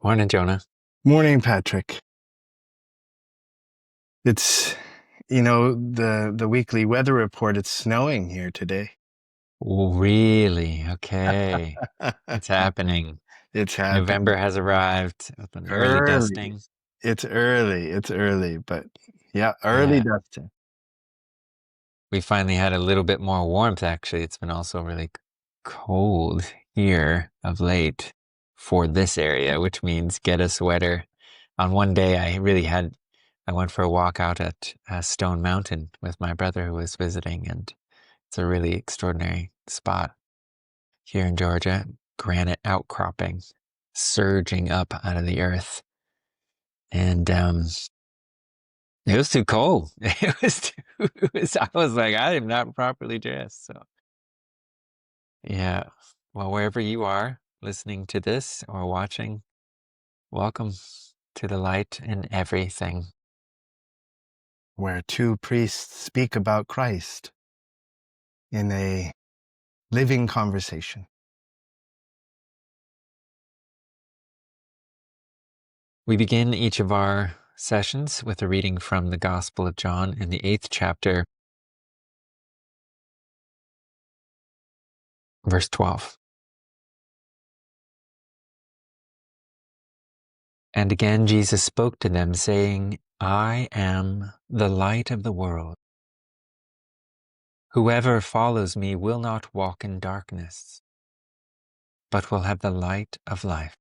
Morning, Jonah. Morning, Patrick. It's, the weekly weather report, it's snowing here today. Oh, really? Okay. It's happening. It's happening November has arrived with an early early. dusting. It's early, but yeah, early Yeah. dusting. We finally had a little bit more warmth, actually. It's been also really cold here of late for this area, which means get a sweater. On one day, I went for a walk out at Stone Mountain with my brother who was visiting, and it's a really extraordinary spot here in Georgia. Granite outcropping surging up out of the earth. And it was too cold. I was like, I am not properly dressed. So yeah. Well, wherever you are listening to this or watching, welcome to the light in everything. Where two priests speak about Christ in a living conversation. We begin each of our sessions with a reading from the Gospel of John in the 8th chapter, verse 12. And again Jesus spoke to them, saying, I am the light of the world. Whoever follows me will not walk in darkness, but will have the light of life.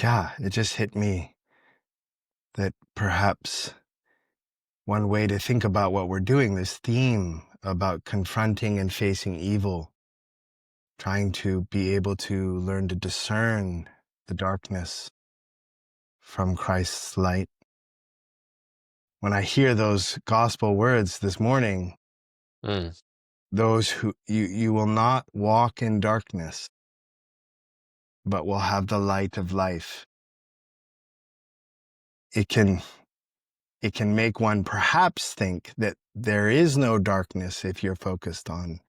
Yeah, it just hit me that perhaps one way to think about what we're doing, this theme about confronting and facing evil, trying to be able to learn to discern the darkness from Christ's light. When I hear those gospel words this morning, Mm. those who you will not walk in darkness, but will have the light of life. It can make one perhaps think that there is no darkness if you're focused on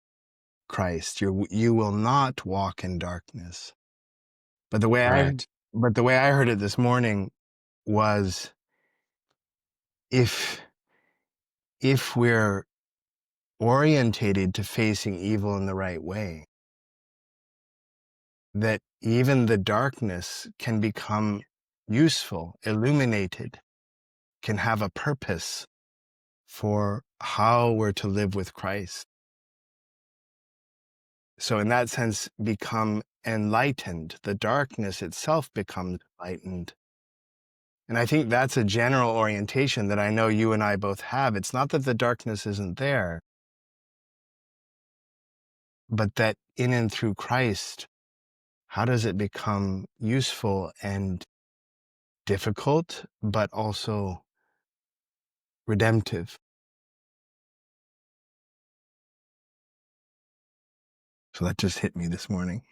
Christ. You will not walk in darkness. But the way Right. I heard it this morning was if we're orientated to facing evil in the right way, that even the darkness can become useful, illuminated, can have a purpose for how we're to live with Christ. So in that sense, become enlightened. The darkness itself becomes enlightened. And I think that's a general orientation that I know you and I both have. It's not that the darkness isn't there, but that in and through Christ, how does it become useful and difficult, but also redemptive? So that just hit me this morning.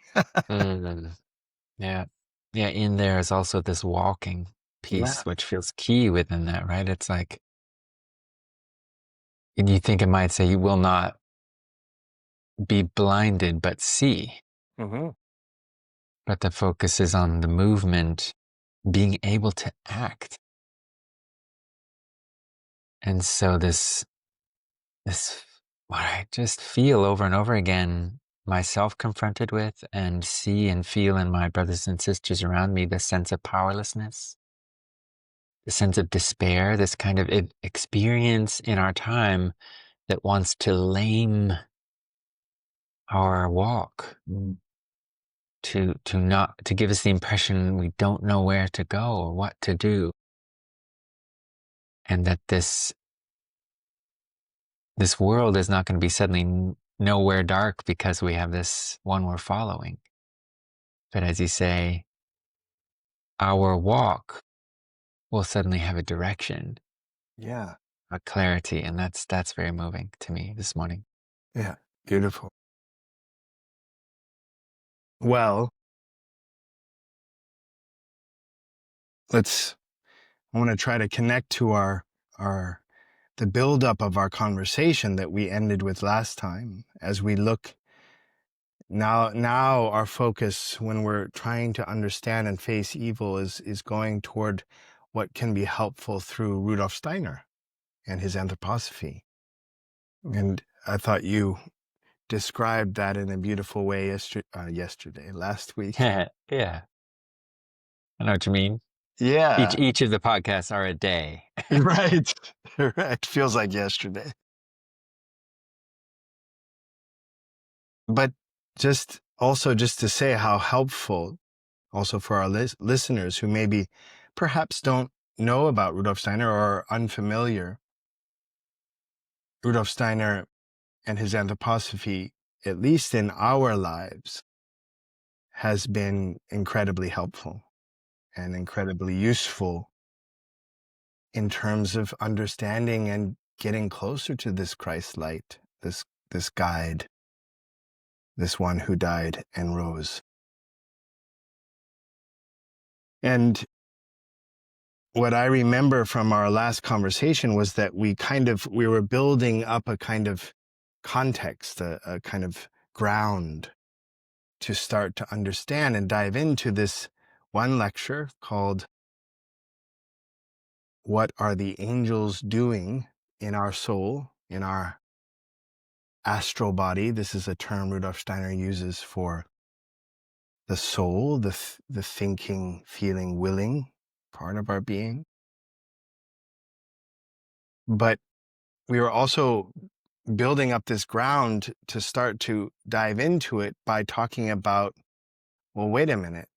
Mm. Yeah. Yeah. In there is also this walking Yeah. piece, which feels key within that, right? It's like, and you think it might say you will not be blinded, but see. Mm-hmm. But the focus is on the movement, being able to act. And so this what I just feel over and over again, myself confronted with, and see and feel in my brothers and sisters around me, the sense of powerlessness, the sense of despair, this kind of experience in our time that wants to lame our walk, to give us the impression we don't know where to go or what to do, and that this world is not going to be suddenly nowhere dark because we have this one we're following. But as you say, our walk will suddenly have a direction, Yeah. a clarity, and that's very moving to me this morning. Yeah. Beautiful. Well, let's I want to try to connect to our the buildup of our conversation that we ended with last time. As we look now our focus when we're trying to understand and face evil is going toward what can be helpful through Rudolf Steiner and his anthroposophy. And I thought you described that in a beautiful way last week. Yeah, I know what you mean. Yeah, Each of the podcasts are a day. right. Right. Feels like yesterday. But just to say how helpful also for our listeners who maybe perhaps don't know about Rudolf Steiner or are unfamiliar. Rudolf Steiner and his anthroposophy, at least in our lives, has been incredibly helpful and incredibly useful in terms of understanding and getting closer to this Christ light, this guide, this one who died and rose. And what I remember from our last conversation was that we were building up a kind of context, a kind of ground to start to understand and dive into this one lecture called What Are the Angels Doing in Our Soul, in Our Astral Body? This is a term Rudolf Steiner uses for the soul, the thinking, feeling, willing part of our being. But we were also building up this ground to start to dive into it by talking about, well, wait a minute,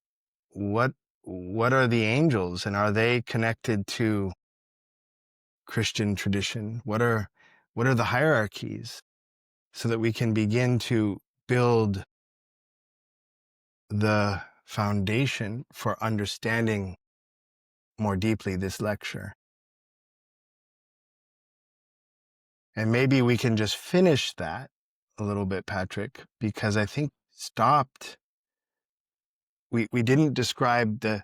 what are the angels, and are they connected to Christian tradition? What are the hierarchies, so that we can begin to build the foundation for understanding more deeply this lecture. And maybe we can just finish that a little bit, Patrick, because I think we didn't describe the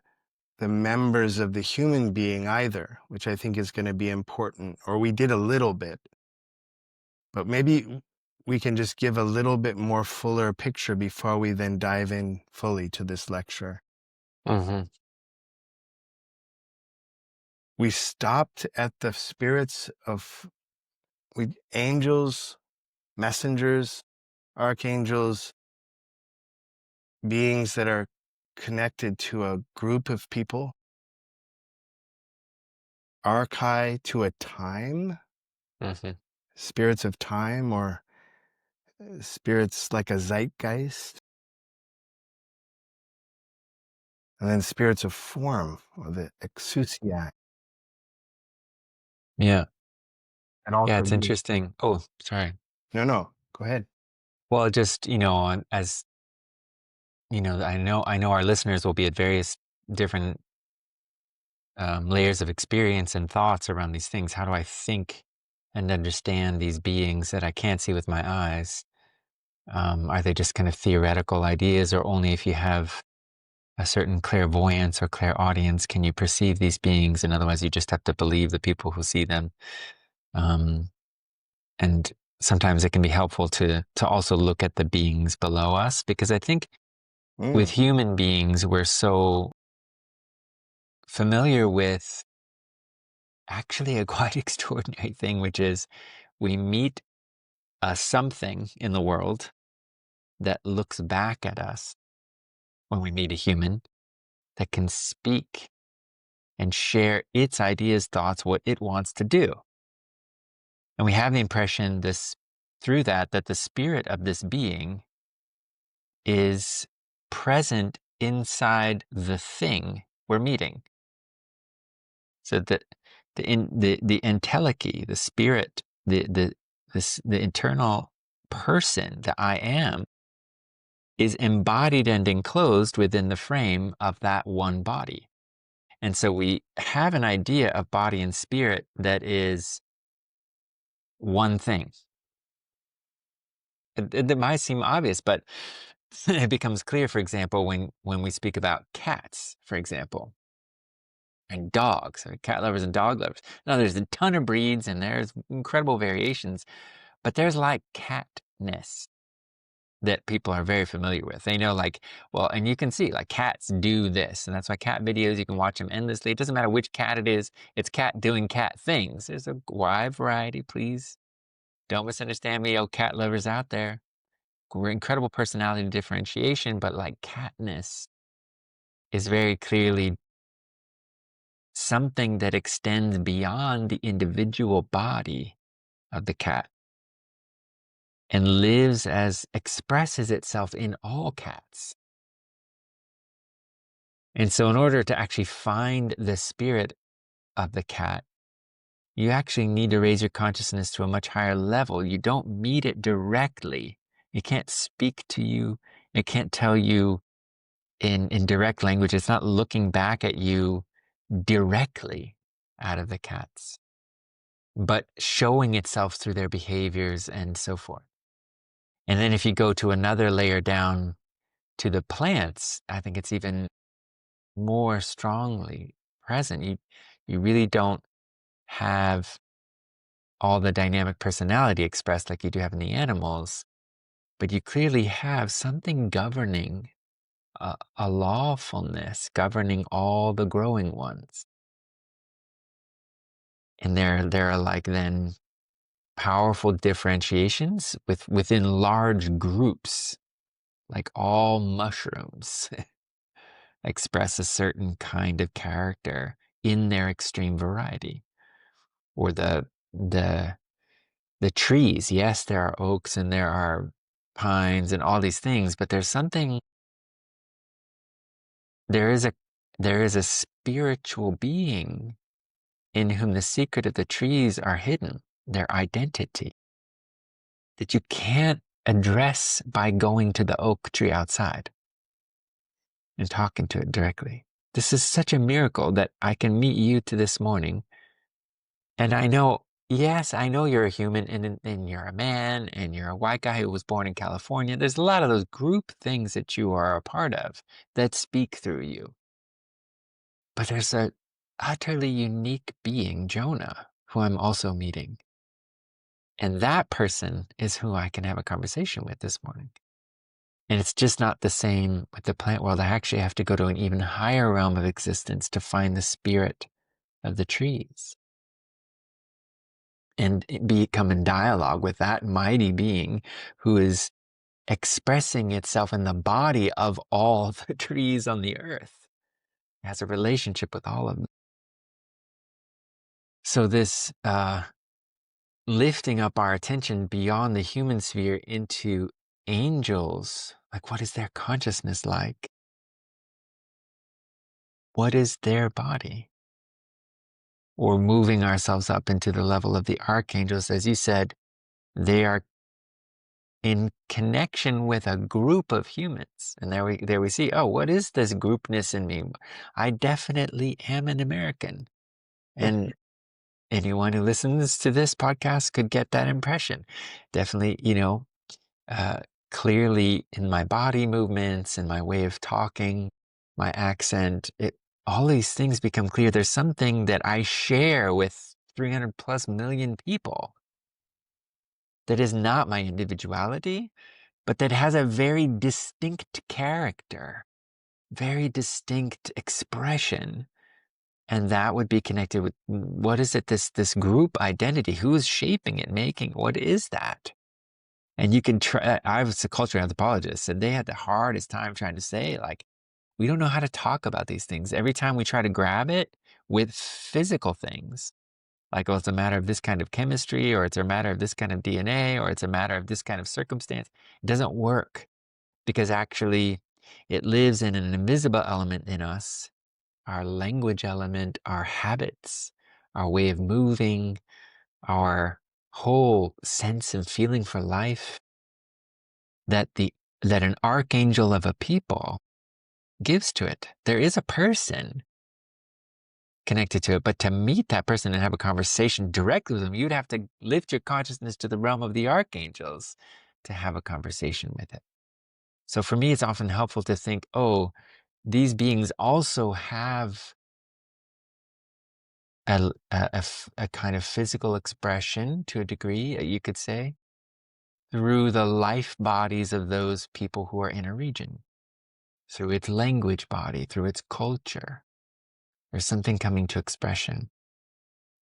members of the human being either, which I think is going to be important, or we did a little bit, but maybe we can just give a little bit more fuller picture before we then dive in fully to this lecture. Mm-hmm. We stopped at the spirits of angels, messengers, archangels, beings that are connected to a group of people, archai to a time, Mm-hmm. spirits of time, or spirits like a zeitgeist, and then spirits of form, or the exousia. Yeah. And Yeah, also, it's interesting. Oh, sorry. no, go ahead. Well, just, as I know our listeners will be at various different layers of experience and thoughts around these things. How do I think and understand these beings that I can't see with my eyes? Are they just kind of theoretical ideas, or only if you have a certain clairvoyance or clairaudience can you perceive these beings, and otherwise you just have to believe the people who see them? Um, and sometimes it can be helpful to also look at the beings below us, because I think with Mm. human beings we're so familiar with actually a quite extraordinary thing, which is we meet a something in the world that looks back at us when we meet a human that can speak and share its ideas, thoughts, what it wants to do. And we have the impression through that the spirit of this being is present inside the thing we're meeting. So the entelechy, the spirit, the internal person, the I am, is embodied and enclosed within the frame of that one body. And so we have an idea of body and spirit that is one thing. It might seem obvious, but it becomes clear, for example, when we speak about cats, for example. and dogs, or cat lovers and dog lovers. Now, there's a ton of breeds and there's incredible variations, but there's like catness that people are very familiar with. They know, like, well, and you can see like cats do this, and that's why cat videos, you can watch them endlessly. It doesn't matter which cat it is, it's cat doing cat things. There's a wide variety, please. Don't misunderstand me, oh cat lovers out there. Incredible personality differentiation, but like catness is very clearly something that extends beyond the individual body of the cat and lives as expresses itself in all cats. And so in order to actually find the spirit of the cat, you actually need to raise your consciousness to a much higher level. You don't meet it directly. It can't speak to you. It can't tell you in direct language. It's not looking back at you directly out of the cats, but showing itself through their behaviors and so forth. And then if you go to another layer down to the plants, I think it's even more strongly present. You really don't have all the dynamic personality expressed like you do have in the animals, but you clearly have something governing a lawfulness governing all the growing ones. And there are like then powerful differentiations within large groups, like all mushrooms express a certain kind of character in their extreme variety. Or the trees, yes, there are oaks and there are pines and all these things, but there's something, there is a spiritual being in whom the secret of the trees are hidden, their identity, that you can't address by going to the oak tree outside and talking to it directly. This is such a miracle that I can meet you to this morning. And I know, yes, I know you're a human and you're a man and you're a white guy who was born in California. There's a lot of those group things that you are a part of that speak through you. But there's a utterly unique being, Jonah, who I'm also meeting. And that person is who I can have a conversation with this morning. And it's just not the same with the plant world. I actually have to go to an even higher realm of existence to find the spirit of the trees and become in dialogue with that mighty being who is expressing itself in the body of all the trees on the earth. It has a relationship with all of them. So this lifting up our attention beyond the human sphere into angels, like what is their consciousness like? What is their body? Or moving ourselves up into the level of the archangels, as you said, they are in connection with a group of humans. And there we see, oh, what is this groupness in me? I definitely am an American. And anyone who listens to this podcast could get that impression. Definitely, clearly in my body movements and my way of talking, my accent, all these things become clear. There's something that I share with 300 plus million people that is not my individuality, but that has a very distinct character, very distinct expression. And that would be connected with what is it, this group identity? Who is shaping it, making? What is that? And you can try, I was a cultural anthropologist, and they had the hardest time trying to say, like, we don't know how to talk about these things. Every time we try to grab it with physical things, like, oh, it's a matter of this kind of chemistry, or it's a matter of this kind of DNA, or it's a matter of this kind of circumstance, it doesn't work because actually it lives in an invisible element in us, our language element, our habits, our way of moving, our whole sense and feeling for life that an archangel of a people gives to it. There is a person connected to it, but to meet that person and have a conversation directly with them, you'd have to lift your consciousness to the realm of the archangels to have a conversation with it. So for me, it's often helpful to think, oh, these beings also have a kind of physical expression to a degree, you could say, through the life bodies of those people who are in a region, through its language body, through its culture. There's something coming to expression.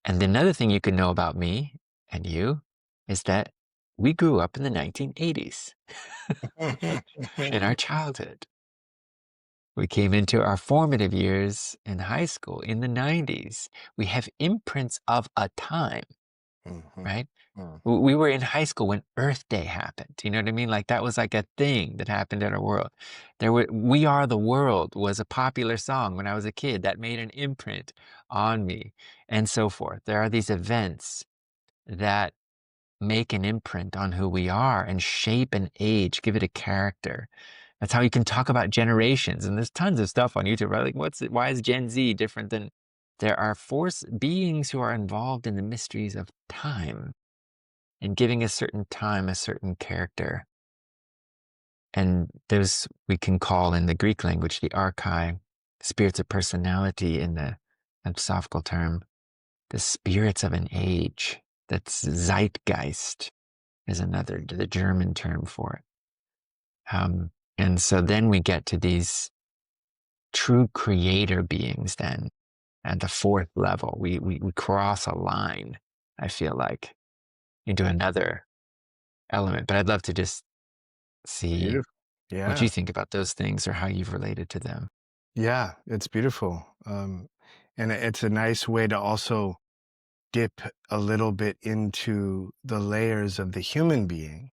And another thing you can know about me and you is that we grew up in the 1980s, in our childhood. We came into our formative years in high school in the 90s. We have imprints of a time, Mhm. right? Mm. We were in high school when Earth Day happened. You know what I mean? Like that was like a thing that happened in our world. We Are the World was a popular song when I was a kid that made an imprint on me and so forth. There are these events that make an imprint on who we are and shape an age, give it a character. That's how you can talk about generations. And there's tons of stuff on YouTube, right? Like, why is Gen Z different than there are force beings who are involved in the mysteries of time and giving a certain time a certain character. And those we can call in the Greek language the archai, spirits of personality in the philosophical term, the spirits of an age. That's Zeitgeist is another, the German term for it. And so then we get to these true creator beings then at the fourth level. We cross a line, I feel like, into another element. But I'd love to just see Beautiful. what Yeah. you think about those things or how you've related to them. Yeah, it's beautiful. And it's a nice way to also dip a little bit into the layers of the human being,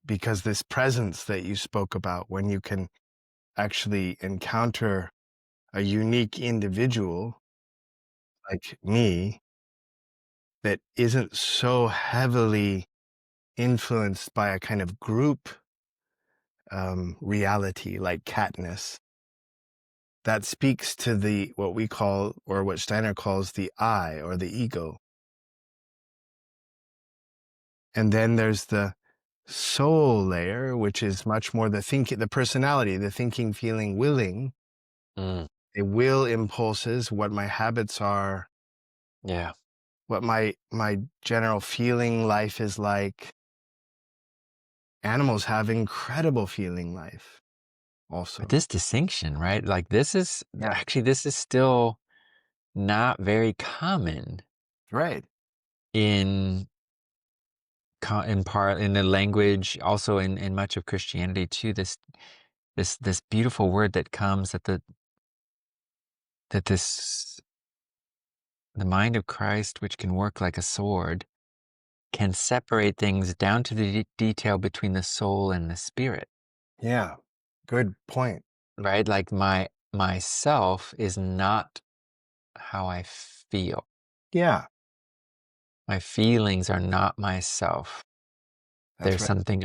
because this presence that you spoke about, when you can actually encounter a unique individual like me that isn't so heavily influenced by a kind of group reality like Katniss, that speaks to the what we call, or what Steiner calls, the I, or the ego. And then there's the soul layer, which is much more the personality, the thinking, feeling, willing, Mm, the will impulses, what my habits are, yeah. what my general feeling life is like. Animals have incredible feeling life But also. this distinction, right? Like Yeah. this is still not very common Right. in in part in the language, also in much of Christianity too. This beautiful word that comes that this the mind of Christ, which can work like a sword, can separate things down to the detail between the soul and the spirit, Yeah. Good point. right? Like myself is not how I feel. Yeah. My feelings are not myself. That's There's right. something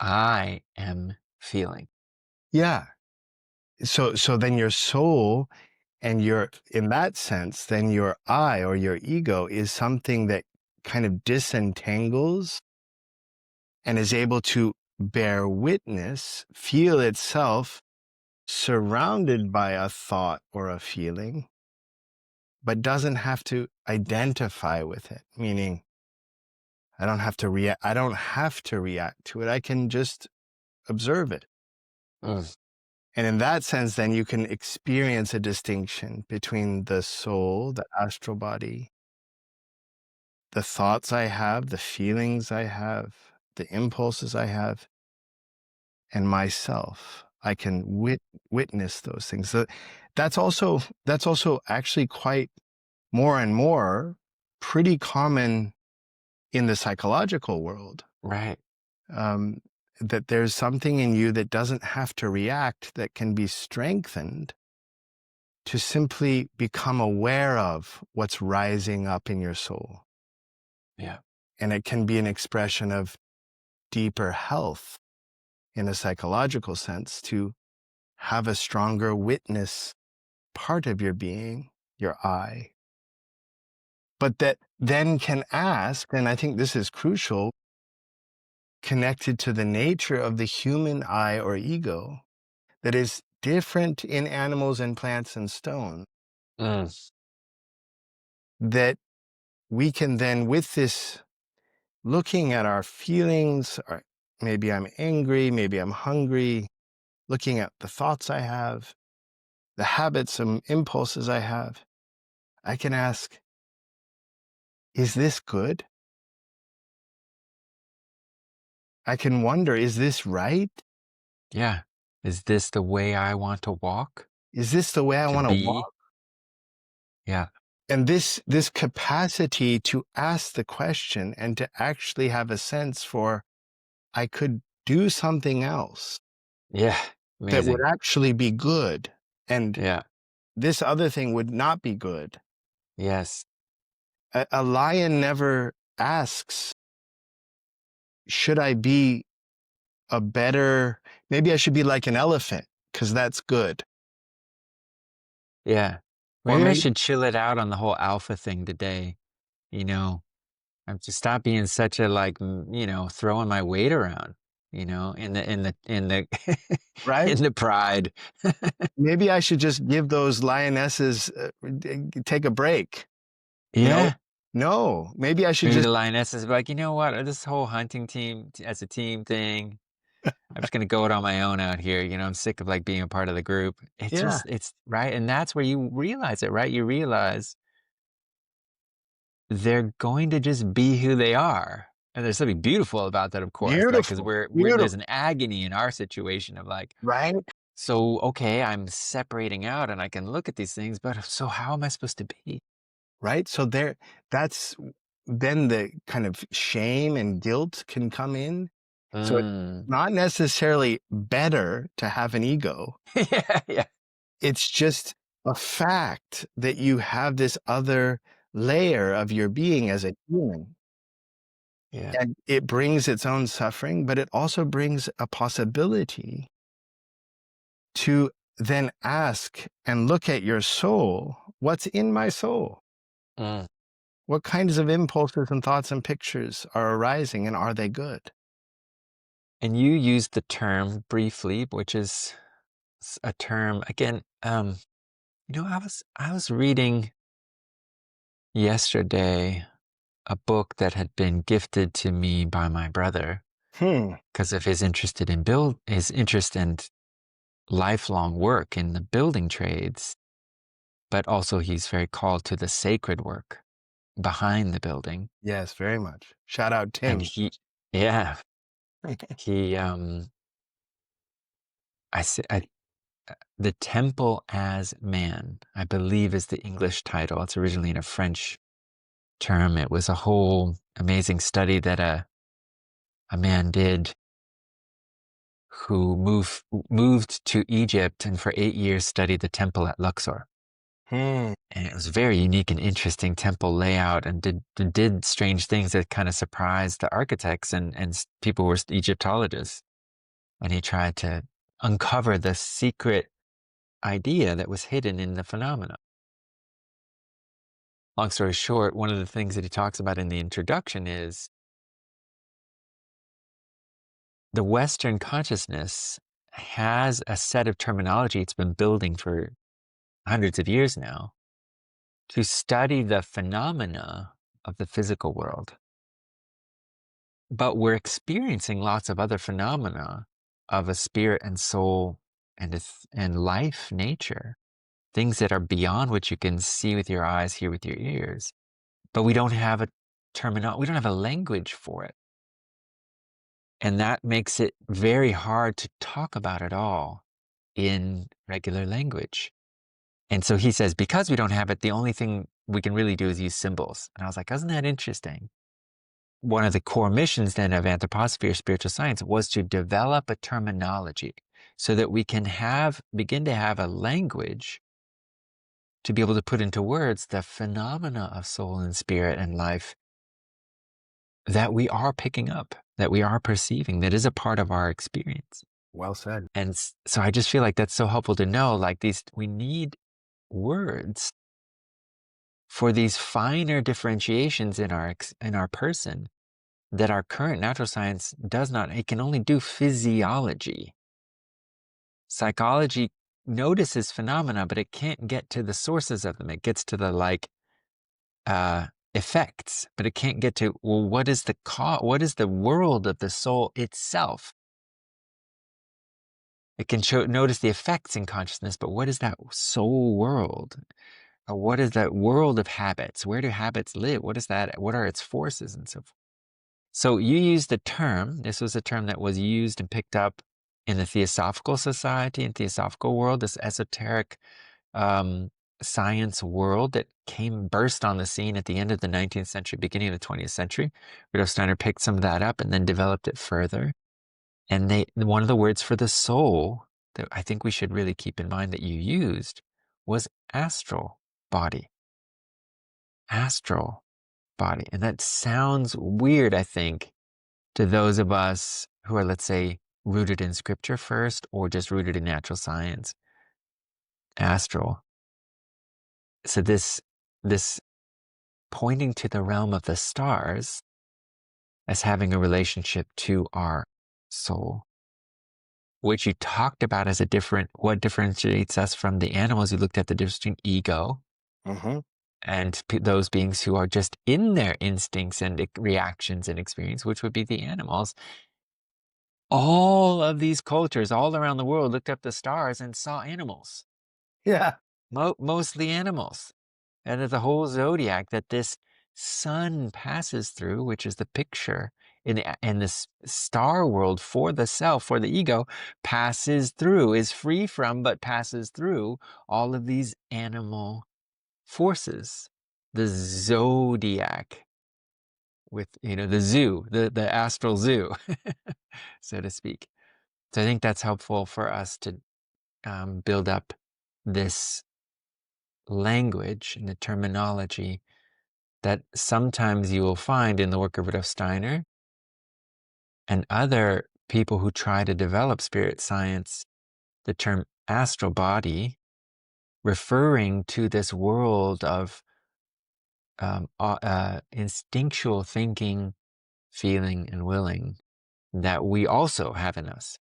I am feeling. Yeah. So then your soul and your, in that sense, then your I, or your ego, is something that kind of disentangles and is able to bear witness, feel itself surrounded by a thought or a feeling, but doesn't have to identify with it. Meaning, I don't have to react. I don't have to react to it. I can just observe it. Mm, And in that sense, then you can experience a distinction between the soul, the astral body, the thoughts I have, the feelings I have, the impulses I have, and myself. I can witness those things. So that's also actually quite more and more pretty common in the psychological world. right. Um, that there's something in you that doesn't have to react, that can be strengthened to simply become aware of what's rising up in your soul. Yeah. And it can be an expression of deeper health in a psychological sense, to have a stronger witness part of your being, your I, but that then can ask, and I think this is crucial, connected to the nature of the human I, or ego, that is different in animals and plants and stone. Mm, that we can then, with this, looking at our feelings, or maybe I'm angry, maybe I'm hungry, looking at the thoughts I have, the habits and impulses I have, I can ask, is this good? I can wonder, is this right? Yeah. Is this the way I want to walk? Is this the way I To want to be? walk? Yeah. And this capacity to ask the question and to actually have a sense for, I could do something else Yeah. that would Amazing. actually be good, and Yeah. this other thing would not be good. Yes. A lion never asks, should I be a better, maybe I should be like an elephant because that's good. Yeah. Or Maybe I maybe, should chill it out on the whole alpha thing today. You know, I'm to stop being such a like, throwing my weight around, in the right? in the pride. Maybe I should just give those lionesses, take a break. No, Yeah. no, maybe I should Maybe just, the lionesses be like, you know what? This whole hunting team as a team thing, I'm just gonna go it on my own out here. I'm sick of like being a part of the group. yeah, It's right. And that's where you realize it, right? You realize they're going to just be who they are. And there's something beautiful about that, of course, right? Because beautiful, there's beautiful, an agony in our situation of like, right? so okay, I'm separating out and I can look at these things, but so how am I supposed to be? Right? So there, that's then the kind of shame and guilt can come in. So it's Mm. not necessarily better to have an ego. Yeah, yeah, It's just a fact that you have this other layer of your being as a human. yeah. And it brings its own suffering, but it also brings a possibility to then ask and look at your soul. What's in my soul? Mm. What kinds of impulses and thoughts and pictures are arising, and are they good? And you used the term briefly, which is a term again. I was reading yesterday a book that had been gifted to me by my brother Hmm. because of his interest and lifelong work in the building trades, but also he's very called to the sacred work behind the building. Yes, very much. Shout out And Tim. yeah, he, I say, the Temple as Man, I believe is the English title. It's originally in a French term. It was a whole amazing study that a man did who moved to Egypt and for 8 years studied the temple at Luxor. Hmm. And it was a very unique and interesting temple layout and did strange things that kind of surprised the architects and people who were Egyptologists. And he tried to uncover the secret idea that was hidden in the phenomena. Long story short, one of the things that he talks about in the introduction is the Western consciousness has a set of terminology it's been building for hundreds of years now to study the phenomena of the physical world. But we're experiencing lots of other phenomena of a spirit and soul and life nature, things that are beyond what you can see with your eyes, hear with your ears. But we don't have we don't have a language for it. And that makes it very hard to talk about it all in regular language. And so he says, because we don't have it, the only thing we can really do is use symbols. And I was like, isn't that interesting? One of the core missions then of anthroposophy or spiritual science was to develop a terminology so that we can begin to have a language to be able to put into words the phenomena of soul and spirit and life that we are picking up, that we are perceiving, that is a part of our experience. Well said. And so I just feel like that's so helpful to know, like we need words for these finer differentiations in our person that our current natural science does not. It can only do physiology. Psychology notices phenomena, but it can't get to the sources of them. It gets to the like effects, but it can't get to, well, what is the what is the world of the soul itself? It can notice the effects in consciousness, but what is that soul world? Or what is that world of habits? Where do habits live? What is that? What are its forces and so forth? So you used the term, this was a term that was used and picked up in the Theosophical Society and Theosophical world, this esoteric um, science world that burst on the scene at the end of the 19th century, beginning of the 20th century. Rudolf Steiner picked some of that up and then developed it further. And one of the words for the soul that I think we should really keep in mind that you used was astral body. Astral body. And that sounds weird, I think, to those of us who are, let's say, rooted in scripture first or just rooted in natural science. Astral. So this pointing to the realm of the stars as having a relationship to our soul, which you talked about as what differentiates us from the animals. You looked at the difference between ego Mm-hmm. and those beings who are just in their instincts and reactions and experience, which would be the animals. All of these cultures all around the world looked up the stars and saw animals, Yeah. mostly animals. And that the whole zodiac that this sun passes through, which is the picture in this star world for the self, for the ego, passes through, is free from, but passes through all of these animal forces. The zodiac with, the zoo, the astral zoo, so to speak. So I think that's helpful for us to build up this language and the terminology that sometimes you will find in the work of Rudolf Steiner and other people who try to develop spirit science, the term astral body, referring to this world of instinctual thinking, feeling, and willing that we also have in us.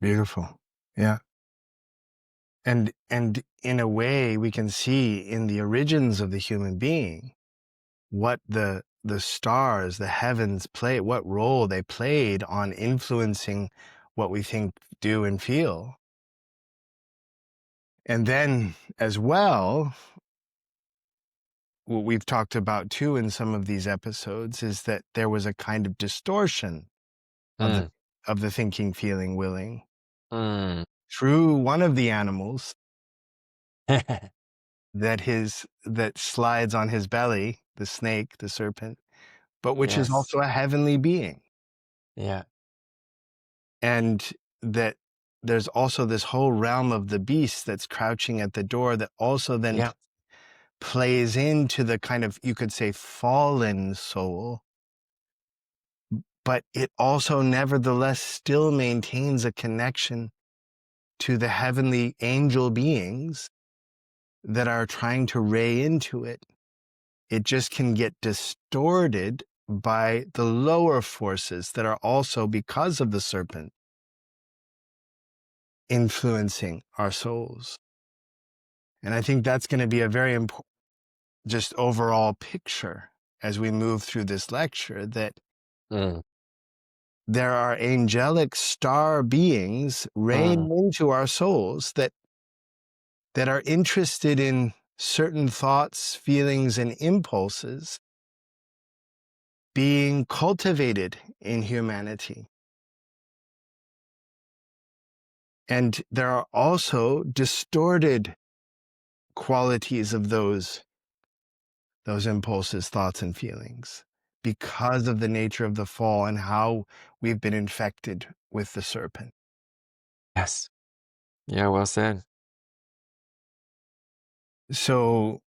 Beautiful. Yeah. And in a way, we can see in the origins of the human being what the stars, the heavens what role they played on influencing what we think, do, and feel. And then as well, what we've talked about too in some of these episodes is that there was a kind of distortion of Mm. the thinking, feeling, willing Mm. through one of the animals that slides on his belly, the snake, the serpent, but which is Yes. also a heavenly being. Yeah. And that there's also this whole realm of the beast that's crouching at the door that also then Yeah. plays into the kind of, you could say, fallen soul, but it also nevertheless still maintains a connection to the heavenly angel beings that are trying to ray into it. It just can get distorted by the lower forces that are also, because of the serpent, influencing our souls. And I think that's going to be a very important, just overall picture as we move through this lecture, that Mm. there are angelic star beings Mm. raying into our souls that are interested in certain thoughts, feelings, and impulses being cultivated in humanity. And there are also distorted qualities of those impulses, thoughts, and feelings because of the nature of the fall and how we've been infected with the serpent. Yes. Yeah, well said. So,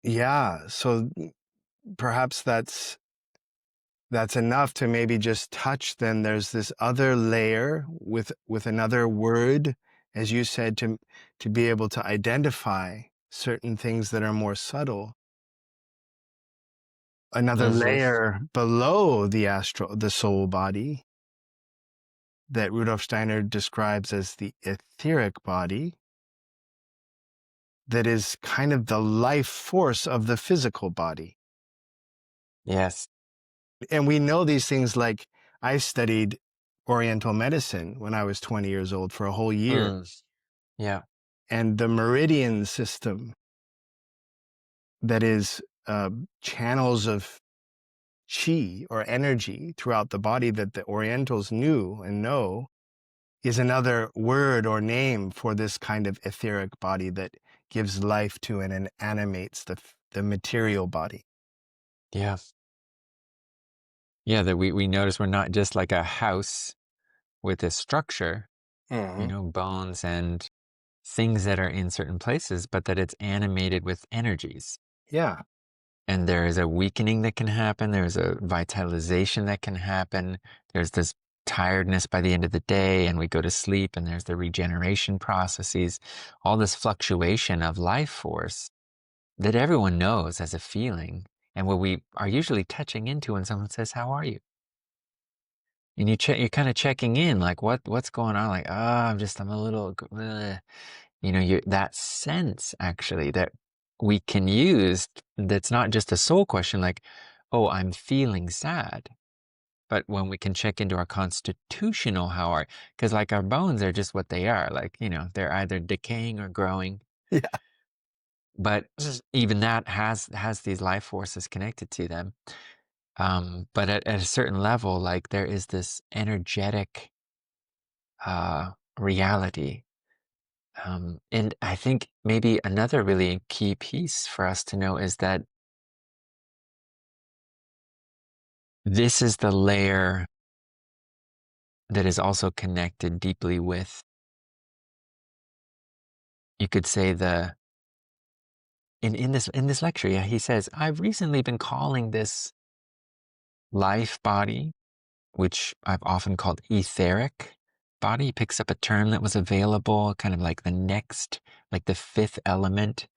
yeah, so perhaps that's enough to maybe just touch. Then there's this other layer with another word, as you said, to be able to identify certain things that are more subtle. Another Mm-hmm. layer below the soul body that Rudolf Steiner describes as the etheric body, that is kind of the life force of the physical body. Yes. And we know these things, like I studied Oriental medicine when I was 20 years old for a whole year. Mm. Yeah. And the meridian system, that is channels of chi or energy throughout the body that the Orientals knew and know, is another word or name for this kind of etheric body that gives life to and animates the material body. Yeah. Yeah, that we notice we're not just like a house with a structure, Mm-hmm. bones and things that are in certain places, but that it's animated with energies. Yeah. And there is a weakening that can happen. There's a vitalization that can happen. There's this tiredness by the end of the day, and we go to sleep, and there's the regeneration processes, all this fluctuation of life force that everyone knows as a feeling, and what we are usually touching into when someone says, "How are you?" And you're kind of checking in, like what's going on? Like, I'm a little, that sense actually that we can use. That's not just a soul question, like, oh, I'm feeling sad. But when we can check into our constitutional how are, because like our bones are just what they are, like, they're either decaying or growing. Yeah. But even that has these life forces connected to them. But at a certain level, like there is this energetic reality. And I think maybe another really key piece for us to know is that this is the layer that is also connected deeply with, you could say, in this lecture, yeah, he says, I've recently been calling this life body, which I've often called etheric body. He picks up a term that was available, kind of like the next, like the fifth element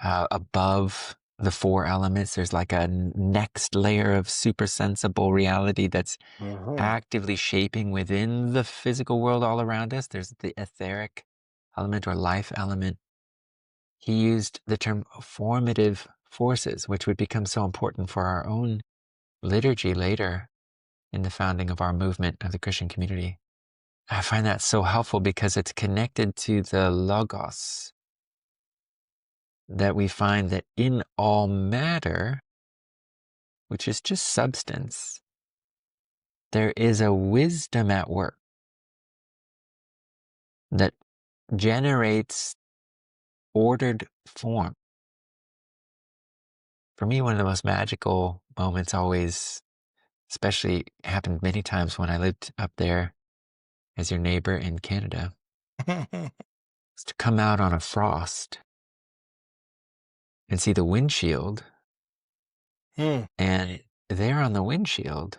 above the four elements. There's like a next layer of super sensible reality that's Mm-hmm. actively shaping within the physical world all around us. There's the etheric element or life element. He used the term formative forces, which would become so important for our own liturgy later in the founding of our movement of the Christian community. I find that so helpful because it's connected to the logos, that we find that in all matter, which is just substance, there is a wisdom at work that generates ordered form. For me, one of the most magical moments always, especially happened many times when I lived up there as your neighbor in Canada, was to come out on a frost and see the windshield. Mm. And there on the windshield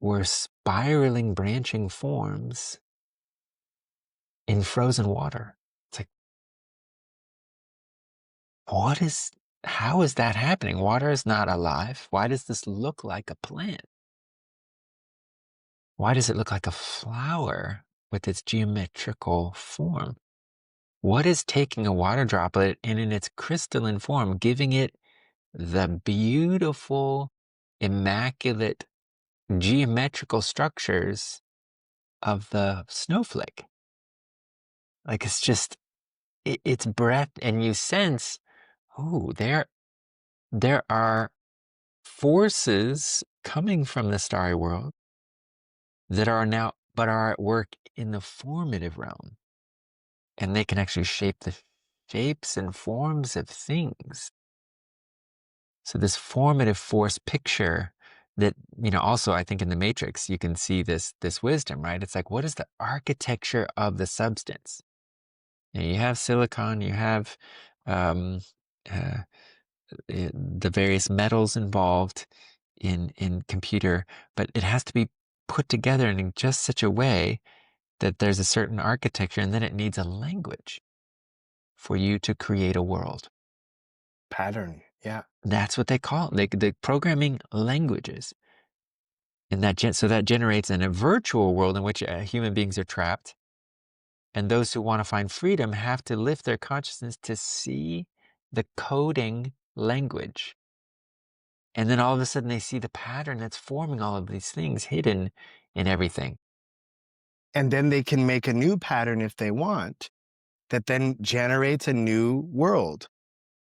were spiraling, branching forms in frozen water. It's like, how is that happening? Water is not alive. Why does this look like a plant? Why does it look like a flower with its geometrical form? What is taking a water droplet and in its crystalline form, giving it the beautiful, immaculate geometrical structures of the snowflake? Like it's just, it's breath, and you sense, oh, there are forces coming from the starry world that are now, but are at work in the formative realm. And they can actually shape the shapes and forms of things. So this formative force picture that, also I think in the Matrix, you can see this wisdom, right? It's like, what is the architecture of the substance? You have silicon, you have um, uh, the various metals involved in computer, but it has to be put together in just such a way that there's a certain architecture, and then it needs a language for you to create a world. Pattern. Yeah. That's what they call it, the programming languages. And so that generates in a virtual world in which human beings are trapped. And those who want to find freedom have to lift their consciousness to see the coding language. And then all of a sudden they see the pattern that's forming all of these things hidden in everything. And then they can make a new pattern if they want, that then generates a new world.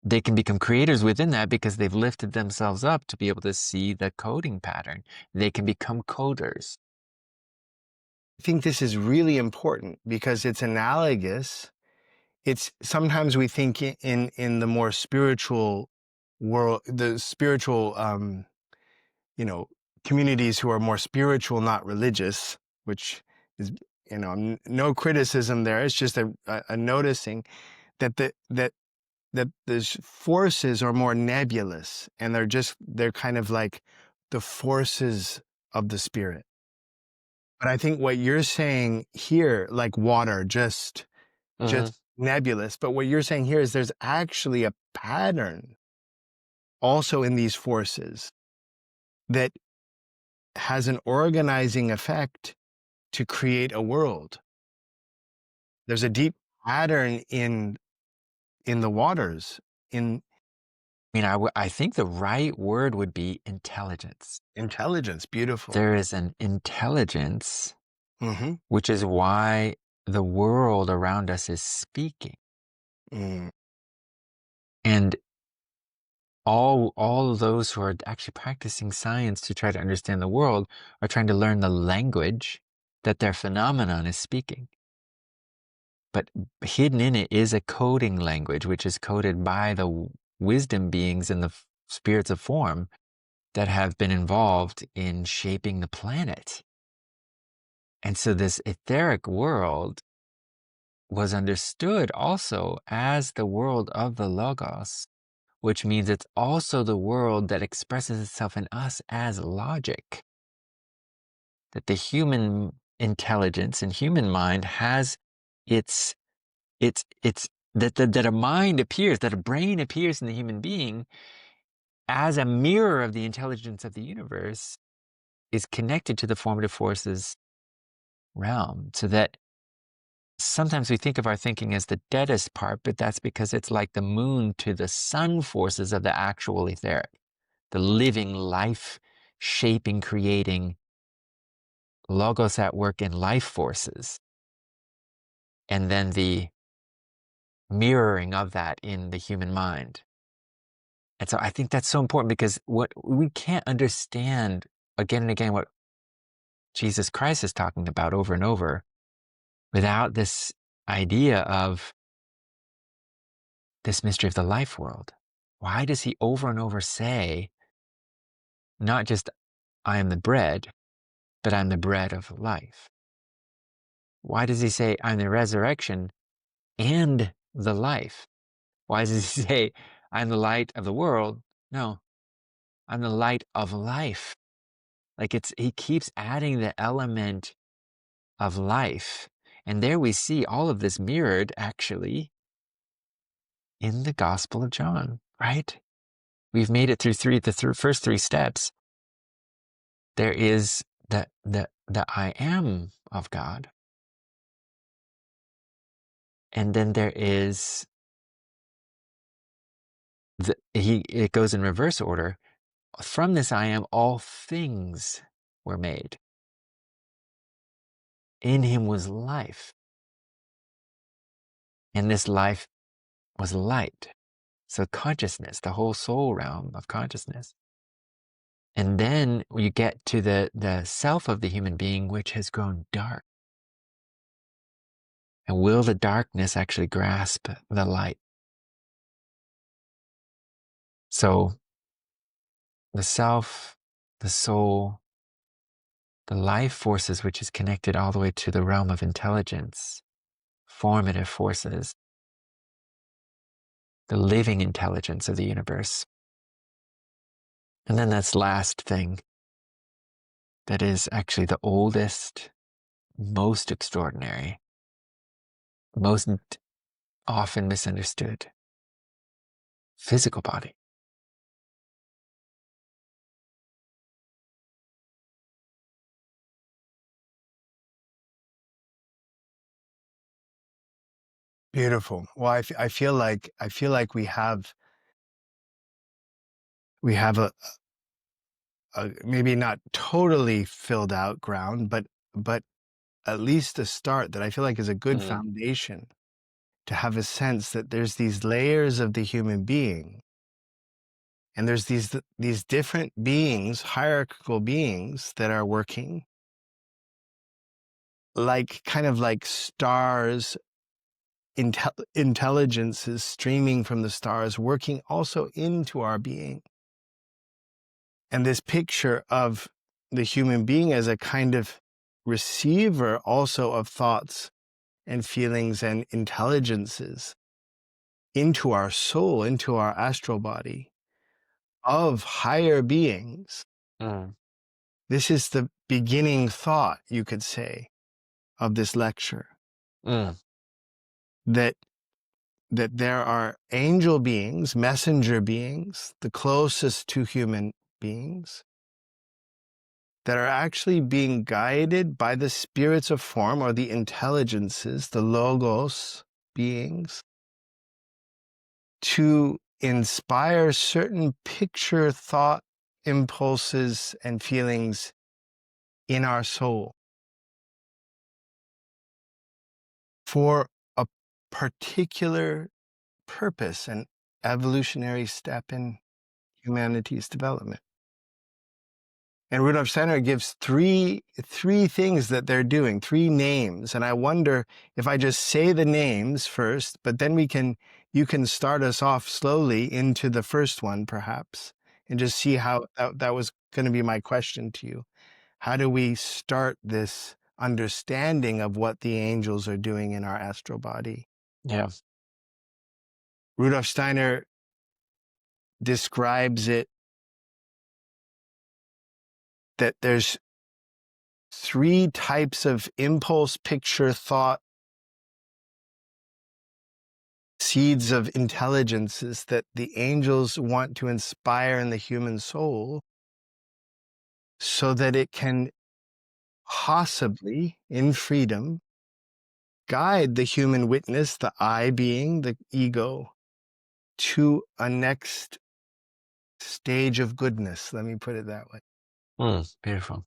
They can become creators within that because they've lifted themselves up to be able to see the coding pattern. They can become coders. I think this is really important because it's analogous. It's sometimes we think in the more spiritual world, the spiritual, communities who are more spiritual, not religious, which is, no criticism there. It's just a noticing that the forces are more nebulous, and they're kind of like the forces of the spirit. But I think what you're saying here, like water, just Mhm. nebulous. But what you're saying here is there's actually a pattern also in these forces that has an organizing effect to create a world. There's a deep pattern in the waters, in I mean, I think the right word would be intelligence. intelligence. Beautiful. There is an intelligence, Mm-hmm. which is why the world around us is speaking. Mm. And all those who are actually practicing science to try to understand the world are trying to learn the language that their phenomenon is speaking. But hidden in it is a coding language, which is coded by the wisdom beings and the spirits of form that have been involved in shaping the planet. And so this etheric world was understood also as the world of the Logos, which means it's also the world that expresses itself in us as logic. That the human intelligence and human mind has its that a mind appears, that a brain appears in the human being as a mirror of the intelligence of the universe is connected to the formative forces realm. So that sometimes we think of our thinking as the deadest part, but that's because it's like the moon to the sun forces of the actual etheric, the living, life shaping, creating logos at work in life forces. And then the mirroring of that in the human mind. And so I think that's so important because what we can't understand again and again what Jesus Christ is talking about over and over without this idea of this mystery of the life world. Why does he over and over say, not just I am the bread, but I'm the bread of life? Why does he say I'm the resurrection and the life? Why does he say I'm the light of the world? No, I'm the light of life. Like he keeps adding the element of life. And there we see all of this mirrored actually in the Gospel of John, right? We've made it through the first three steps. There is the I am of God. And then there is it goes in reverse order. From this I am, all things were made. In him was life. And this life was light. So consciousness, the whole soul realm of consciousness. And then you get to the self of the human being, which has grown dark. And will the darkness actually grasp the light? So the self, the soul, the life forces, which is connected all the way to the realm of intelligence, formative forces, the living intelligence of the universe. And then this last thing that is actually the oldest, most extraordinary, most often misunderstood physical body. Beautiful. Well, I feel like we have a maybe not totally filled out ground, but at least a start that I feel like is a good Mm, foundation to have a sense that there's these layers of the human being, and there's these different beings, hierarchical beings that are working like kind of like stars, intelligences streaming from the stars, working also into our being. And this picture of the human being as a kind of receiver also of thoughts and feelings and intelligences into our soul, into our astral body of higher beings. mm, This is the beginning thought, you could say, of this lecture, mm, that there are angel beings, messenger beings, the closest to human beings, that are actually being guided by the spirits of form or the intelligences, the logos beings, to inspire certain picture thought impulses and feelings in our soul for a particular purpose and evolutionary step in humanity's development. And Rudolf Steiner gives three things that they're doing, three names. And I wonder if I just say the names first, but then you can start us off slowly into the first one, perhaps, and just see how that was going to be my question to you. How do we start this understanding of what the angels are doing in our astral body? yeah. Rudolf Steiner describes it that there's three types of impulse, picture, thought, seeds of intelligences that the angels want to inspire in the human soul so that it can possibly, in freedom, guide the human witness, the I being, the ego, to a next stage of goodness. Let me put it that way. Beautiful.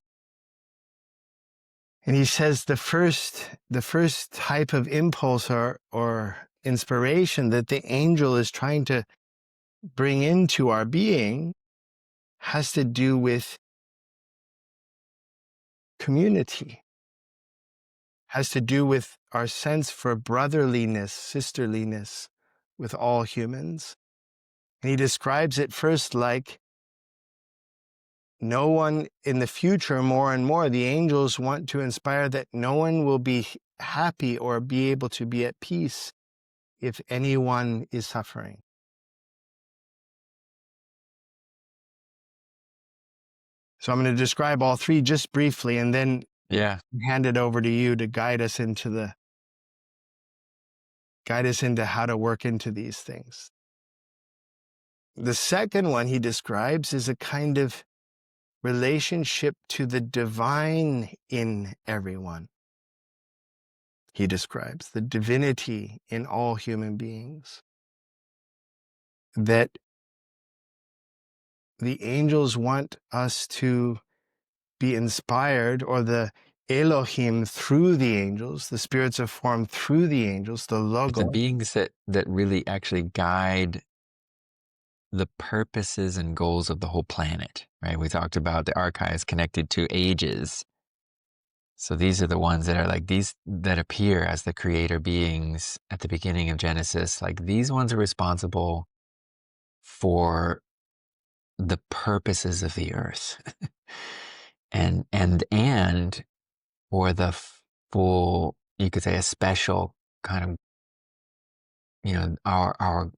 And he says the first type of impulse or inspiration that the angel is trying to bring into our being has to do with community, has to do with our sense for brotherliness, sisterliness with all humans. And he describes it first like no one in the future, more and more, the angels want to inspire that no one will be happy or be able to be at peace if anyone is suffering. So I'm going to describe all three just briefly and then Yeah. hand it over to you to guide us into how to work into these things. The second one he describes is a kind of relationship to the divine in everyone. He describes the divinity in all human beings, that the angels want us to be inspired, or the Elohim through the angels, the spirits of form through the angels, the It's the logo. beings that really actually guide the purposes and goals of the whole planet, right? We talked about the archives connected to ages. So these are the ones that are like these that appear as the creator beings at the beginning of Genesis. Like these ones are responsible for the purposes of the earth and for the full, you could say, a special kind of, our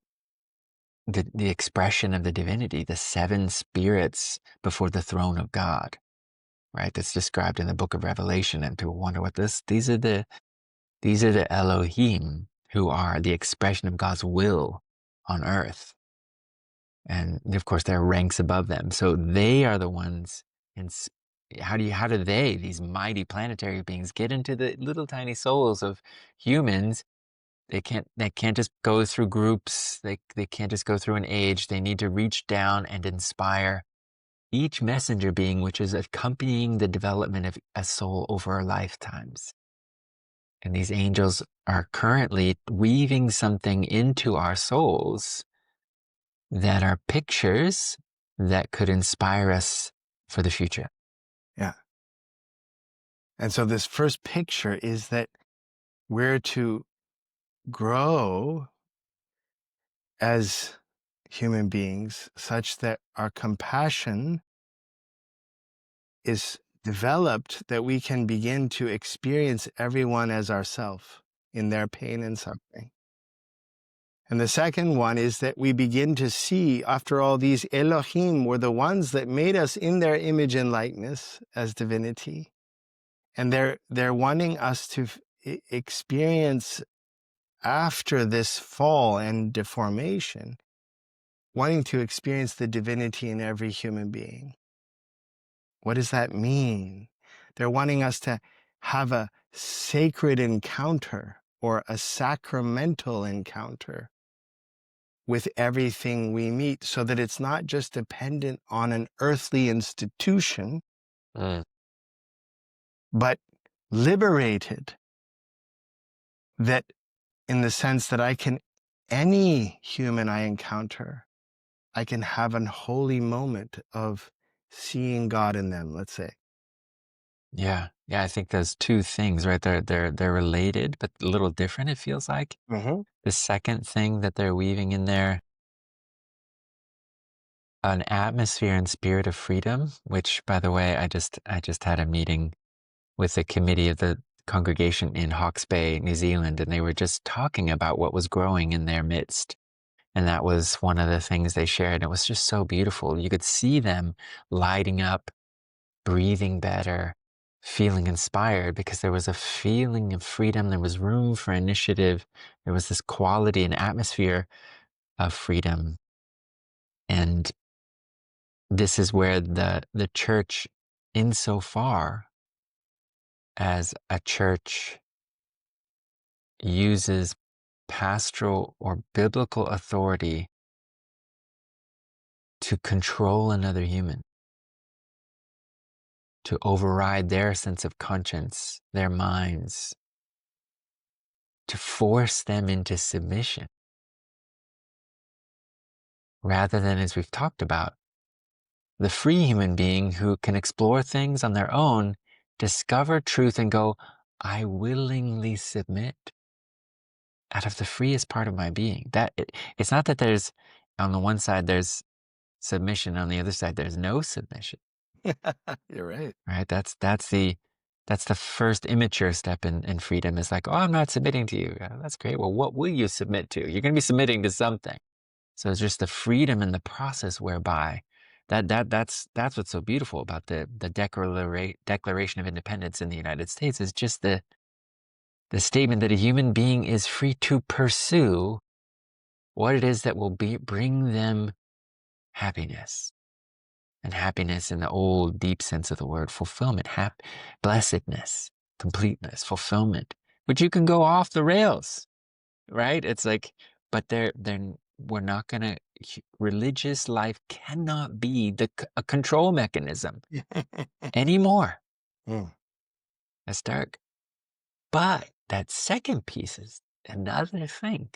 the expression of the divinity, the seven spirits before the throne of God, right? That's described in the book of Revelation. And people wonder what these are the Elohim, who are the expression of God's will on earth. And of course there are ranks above them. So they are the ones in how do they, these mighty planetary beings, get into the little tiny souls of humans they can't just go through groups. They can't just go through an age. They need to reach down and inspire each messenger being, which is accompanying the development of a soul over our lifetimes. And these angels are currently weaving something into our souls that are pictures that could inspire us for the future. Yeah. And so this first picture is that we're to grow as human beings such that our compassion is developed, that we can begin to experience everyone as ourself in their pain and suffering. And the second one is that we begin to see, after all, these Elohim were the ones that made us in their image and likeness as divinity. And they're wanting us to experience, after this fall and deformation, wanting to experience the divinity in every human being. What does that mean? They're wanting us to have a sacred encounter or a sacramental encounter with everything we meet, so that it's not just dependent on an earthly institution, but liberated, that in the sense that any human I encounter, I can have an holy moment of seeing God in them, let's say. Yeah. Yeah, I think those two things, right? They're related, but a little different, it feels like. Mm-hmm. The second thing that they're weaving in there, an atmosphere and spirit of freedom, which, by the way, I just had a meeting with the committee of the congregation in Hawke's Bay, New Zealand, and they were just talking about what was growing in their midst. And that was one of the things they shared. It was just so beautiful. You could see them lighting up, breathing better, feeling inspired, because there was a feeling of freedom. There was room for initiative. There was this quality and atmosphere of freedom. And this is where the church, insofar as a church uses pastoral or biblical authority to control another human, to override their sense of conscience, their minds, to force them into submission, rather than, as we've talked about, the free human being who can explore things on their own, discover truth, and go, I willingly submit out of the freest part of my being. It's not that there's, on the one side, there's submission, on the other side, there's no submission. You're right. Right? That's the first immature step in freedom, is like, oh, I'm not submitting to you. Yeah, that's great. Well, what will you submit to? You're going to be submitting to something. So it's just the freedom and the process whereby that's what's so beautiful about the Declaration of Independence in the United States, is just the statement that a human being is free to pursue what it is that will bring them happiness. And happiness in the old deep sense of the word, fulfillment, blessedness, completeness, fulfillment, which you can go off the rails, right? It's like, but we're not gonna, religious life cannot be a control mechanism anymore. Mm. That's dark. But that second piece is another thing,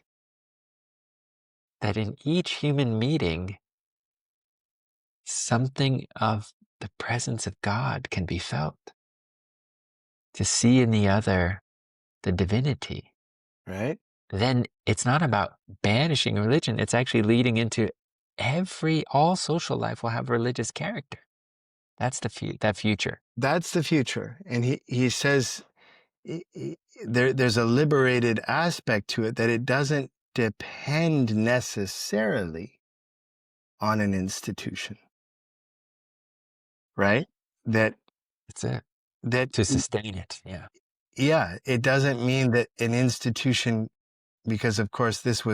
that in each human meeting, something of the presence of God can be felt. To see in the other the divinity, Right? then it's not about banishing religion. It's actually leading into all social life will have religious character. That's that future. That's the future. And he says there's a liberated aspect to it, that it doesn't depend necessarily on an institution, right? That That's it. that To sustain it. Yeah. yeah, it doesn't mean that an institution, because of course this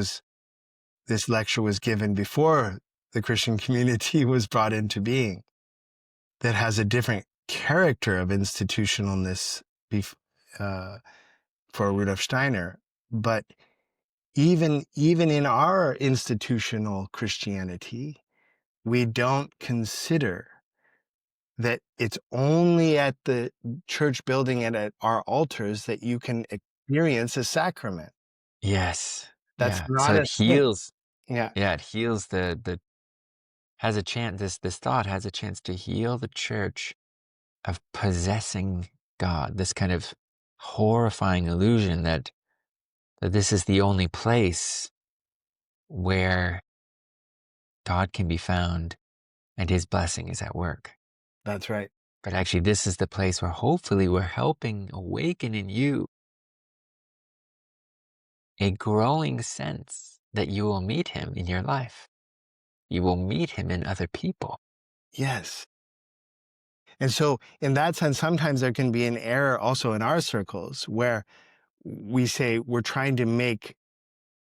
lecture was given before the Christian community was brought into being, that has a different character of institutionalness for Rudolf Steiner. But even in our institutional Christianity, we don't consider that it's only at the church building and at our altars that you can experience a sacrament. Yes. That's Yeah. So not it a thing. heals. Yeah, Yeah, it heals the has a chance this thought has a chance to heal the church of possessing God, this kind of horrifying illusion that this is the only place where God can be found and his blessing is at work. that's right. But actually, this is the place where hopefully we're helping awaken in you a growing sense that you will meet him in your life. You will meet him in other people. Yes. And so, in that sense, sometimes there can be an error also in our circles where we say we're trying to make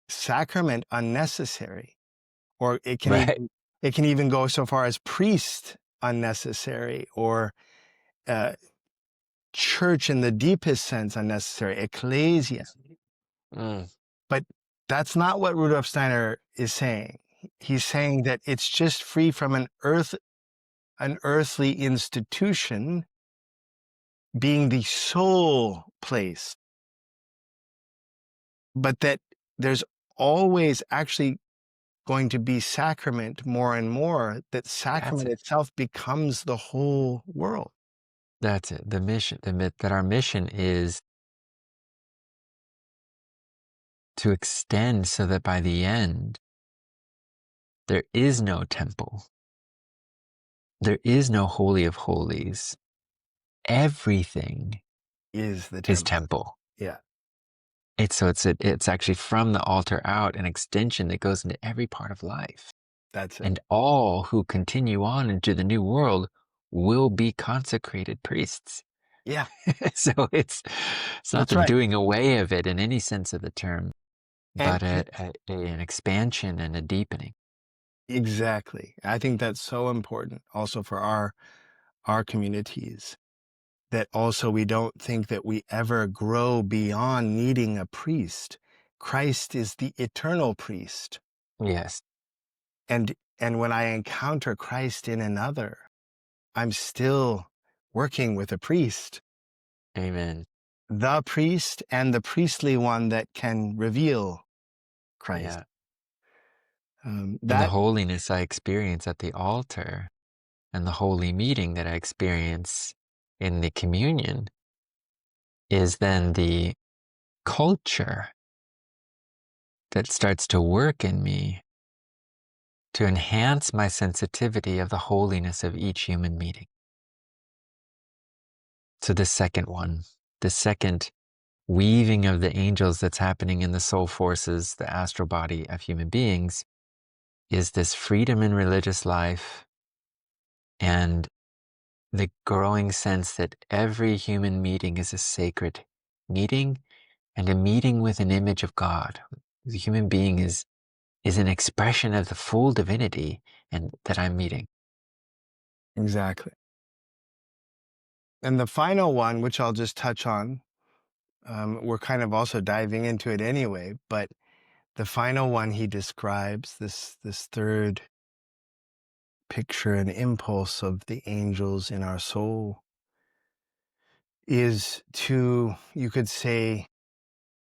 sacrament unnecessary, or Right. it can even go so far as priest unnecessary, or uh, church in the deepest sense unnecessary, ecclesia. Mm, But that's not what Rudolf Steiner is saying. He's saying that it's just free from an earthly institution being the sole place, but that there's always actually going to be sacrament more and more, that that's sacrament it. itself becomes the whole world. That's it. The mission, the myth that our mission is to extend so that by the end, there is no temple. There is no holy of holies. Everything Is the is temple. temple. Yeah, It's actually from the altar out an extension that goes into every part of life. that's it. And all who continue on into the new world will be consecrated priests. Yeah, So it's not that's the right. doing away of it in any sense of the term, And but an expansion and a deepening. exactly. I think that's so important also for our communities, that also we don't think that we ever grow beyond needing a priest. Christ is the eternal priest. Yes. And when I encounter Christ in another, I'm still working with a priest, Amen. the priest and the priestly one that can reveal Christ. Yeah. And the That holiness I experience at the altar and the holy meeting that I experience in the communion is then the culture that starts to work in me to enhance my sensitivity of the holiness of each human meeting. So the second one, the second weaving of the angels that's happening in the soul forces, the astral body of human beings, is this freedom in religious life and the growing sense that every human meeting is a sacred meeting and a meeting with an image of God. The human being is an expression of the full divinity and that I'm meeting. exactly. And the final one, which I'll just touch on, we're kind of also diving into it anyway, but the final one he describes, this third picture and impulse of the angels in our soul, is to, you could say,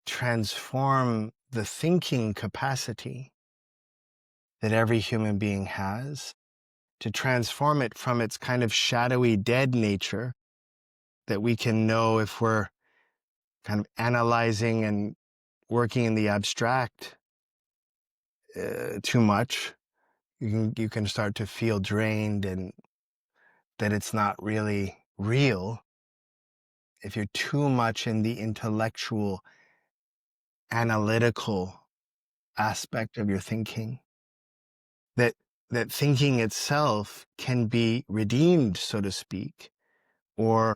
transform the thinking capacity that every human being has, to transform it from its kind of shadowy, dead nature that we can know if we're kind of analyzing and working in the abstract too much. You can start to feel drained and that it's not really real if you're too much in the intellectual, analytical aspect of your thinking. That that thinking itself can be redeemed, so to speak, or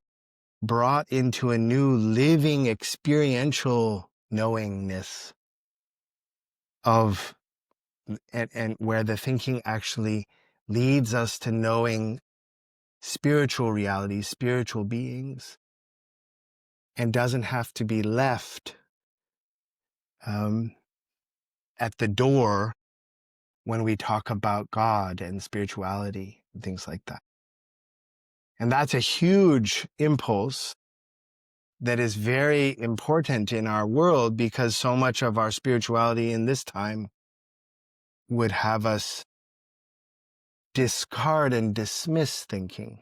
brought into a new living experiential knowingness of, and where the thinking actually leads us to knowing spiritual realities, spiritual beings, and doesn't have to be left at the door when we talk about God and spirituality and things like that. And that's a huge impulse that is very important in our world, because so much of our spirituality in this time would have us discard and dismiss thinking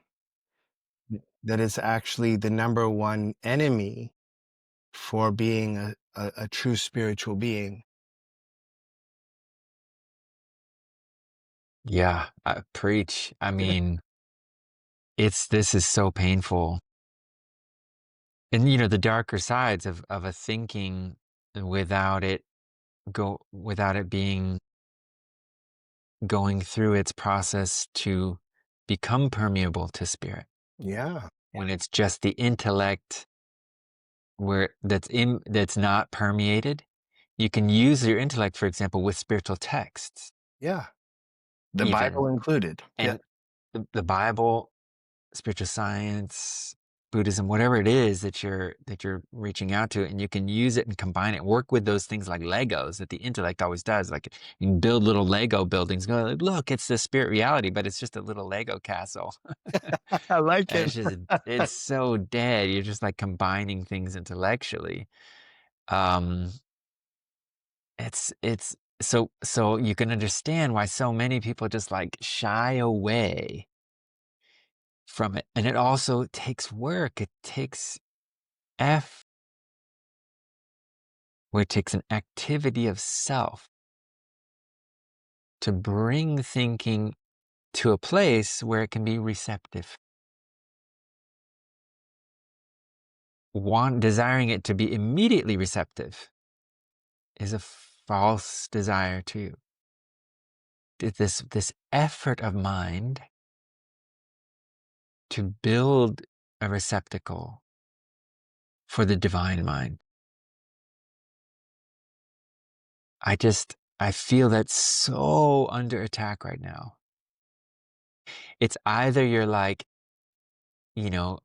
that is actually the number one enemy for being a true spiritual being. Yeah, I preach. I mean, this is so painful. And the darker sides of a thinking without it being going through its process to become permeable to spirit. Yeah. When it's just the intellect that's not permeated, you can use your intellect, for example, with spiritual texts, Yeah. The even. Bible included. Yeah. And the Bible, spiritual science, Buddhism, whatever it is that you're reaching out to, and you can use it and combine it, work with those things like Legos that the intellect always does. Like you can build little Lego buildings, go like, look, it's the spirit reality, but it's just a little Lego castle. I like And it. it's so dead. You're just like combining things intellectually. Um, it's so you can understand why so many people just like shy away from it. And it also takes work. It takes effort, where it takes an activity of self to bring thinking to a place where it can be receptive. Desiring it to be immediately receptive is a false desire too. This effort of mind to build a receptacle for the divine mind. I feel that's so under attack right now. It's either you're like, you know,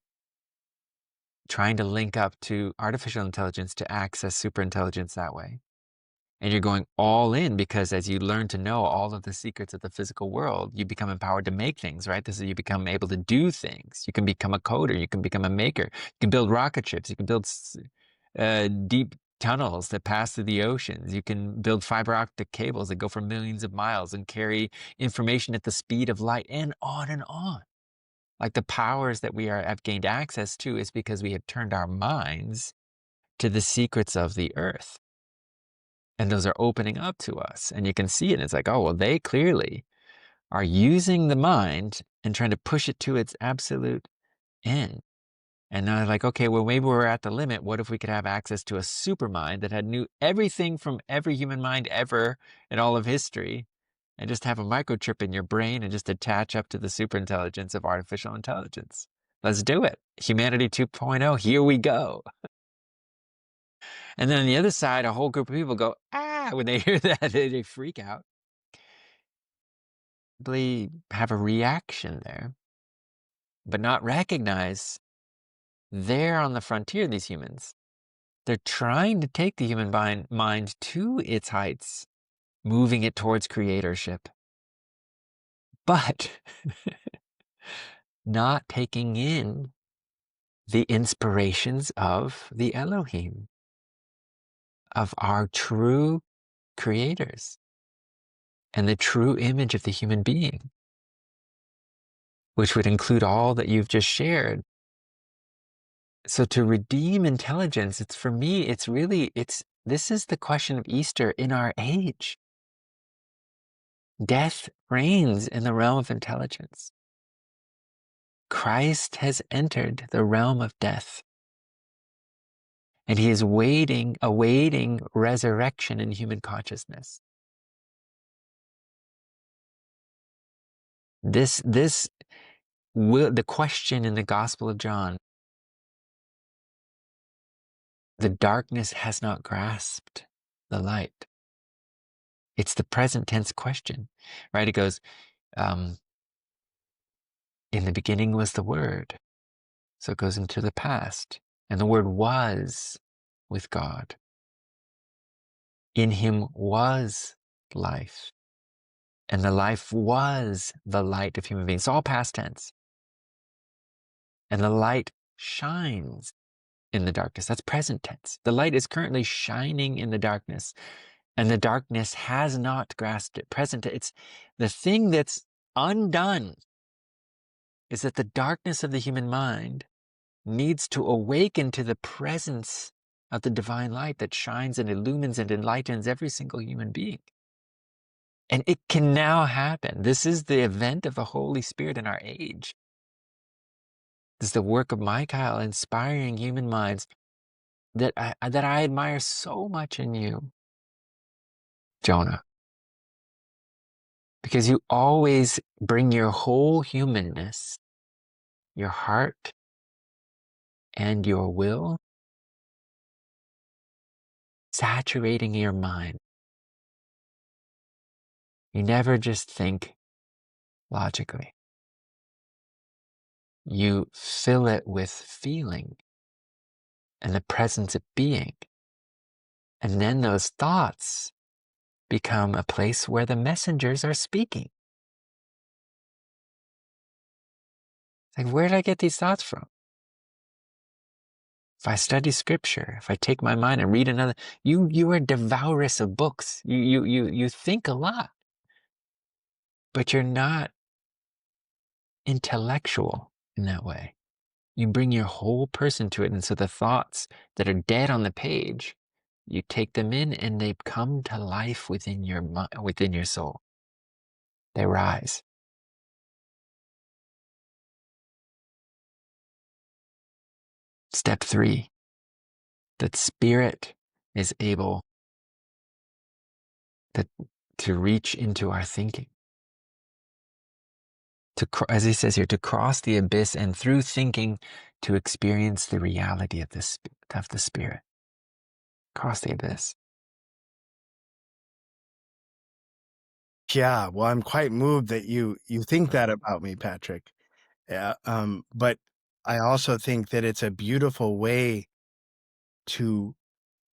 trying to link up to artificial intelligence to access superintelligence that way. And you're going all in, because as you learn to know all of the secrets of the physical world, you become empowered to make things, right? This is, you become able to do things. You can become a coder. You can become a maker. You can build rocket ships. You can build deep tunnels that pass through the oceans. You can build fiber optic cables that go for millions of miles and carry information at the speed of light, and on and on. Like the powers that have gained access to is because we have turned our minds to the secrets of the earth. And those are opening up to us. And you can see it. And it's like, oh, well, they clearly are using the mind and trying to push it to its absolute end. And now they're like, okay, well, maybe we're at the limit. What if we could have access to a super mind that had knew everything from every human mind ever in all of history, and just have a microchip in your brain and just attach up to the superintelligence of artificial intelligence? Let's do it. Humanity 2.0, here we go. And then on the other side, a whole group of people go, ah, when they hear that, they freak out. They have a reaction there, but not recognize they're on the frontier, these humans. They're trying to take the human mind to its heights, moving it towards creatorship, but not taking in the inspirations of the Elohim, of our true creators, and the true image of the human being, which would include all that you've just shared. So to redeem intelligence, for me, this is the question of Easter in our age. Death reigns in the realm of intelligence. Christ has entered the realm of death. And he is awaiting resurrection in human consciousness. The question in the Gospel of John, the darkness has not grasped the light. It's the present tense question, right? It goes, in the beginning was the Word. So it goes into the past. And the Word was with God. In him was life, and the life was the light of human beings. It's all past tense. And the light shines in the darkness. That's present tense. The light is currently shining in the darkness, and the darkness has not grasped it. Present, it's the thing that's undone is that the darkness of the human mind needs to awaken to the presence of the divine light that shines and illumines and enlightens every single human being. And it can now happen. This is the event of the Holy Spirit in our age. This is the work of Michael inspiring human minds that I admire so much in you, Jonah, because you always bring your whole humanness, your heart, and your will, saturating your mind. You never just think logically. You fill it with feeling and the presence of being. And then those thoughts become a place where the messengers are speaking. Like, where did I get these thoughts from? If I study scripture, if I take my mind and read another, you are devouress of books. You think a lot, but you're not intellectual in that way. You bring your whole person to it, and so the thoughts that are dead on the page, you take them in, and they come to life within your soul. They rise. Step 3, that spirit is able to reach into our thinking. As he says here, to cross the abyss and through thinking to experience the reality of the spirit. Cross the abyss. Yeah, well, I'm quite moved that you think that about me, Patrick. Yeah, but I also think that it's a beautiful way to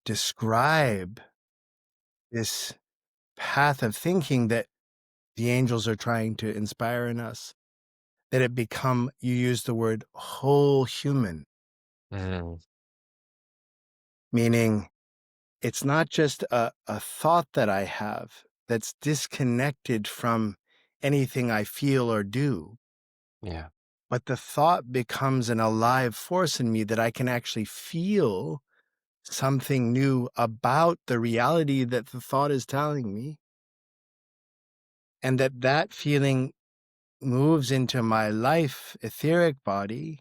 describe this path of thinking that the angels are trying to inspire in us. That it become, you use the word whole human, meaning it's not just a thought that I have that's disconnected from anything I feel or do. Yeah. But the thought becomes an alive force in me that I can actually feel something new about the reality that the thought is telling me. And that feeling moves into my life, etheric body,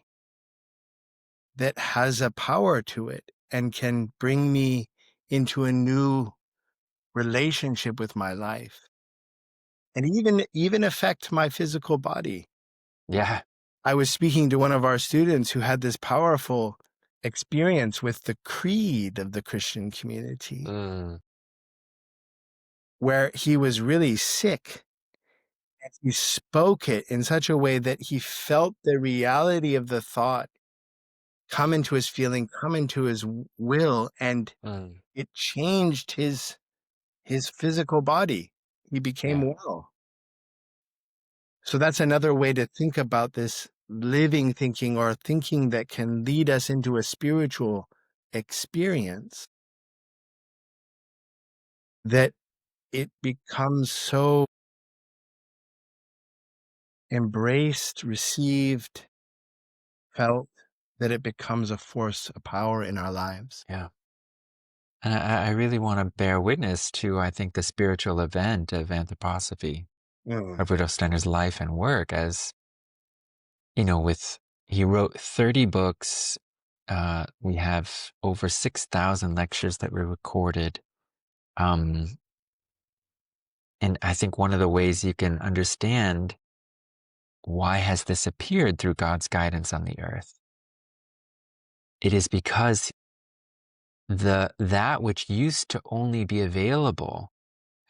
that has a power to it and can bring me into a new relationship with my life. And even affect my physical body. Yeah. I was speaking to one of our students who had this powerful experience with the creed of the Christian community, where he was really sick. And he spoke it in such a way that he felt the reality of the thought come into his feeling, come into his will, and it changed his physical body. He became Yeah. well. So that's another way to think about this living thinking, or thinking that can lead us into a spiritual experience, that it becomes so embraced, received, felt, that it becomes a force, a power in our lives. Yeah. And I really want to bear witness to, I think, the spiritual event of anthroposophy, Mm. of Rudolf Steiner's life and work, as, he wrote 30 books. We have over 6,000 lectures that were recorded. And I think one of the ways you can understand why has this appeared through God's guidance on the earth, it is because that which used to only be available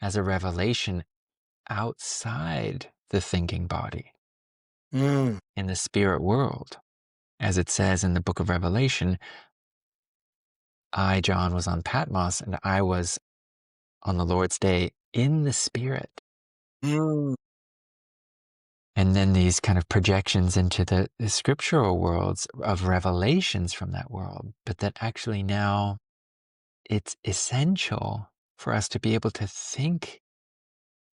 as a revelation outside the thinking body Mm. in the spirit world, as it says in the book of Revelation, I, John, was on Patmos, and I was on the Lord's day in the Spirit. Mm. And then these kind of projections into the scriptural worlds of revelations from that world, but that actually now it's essential for us to be able to think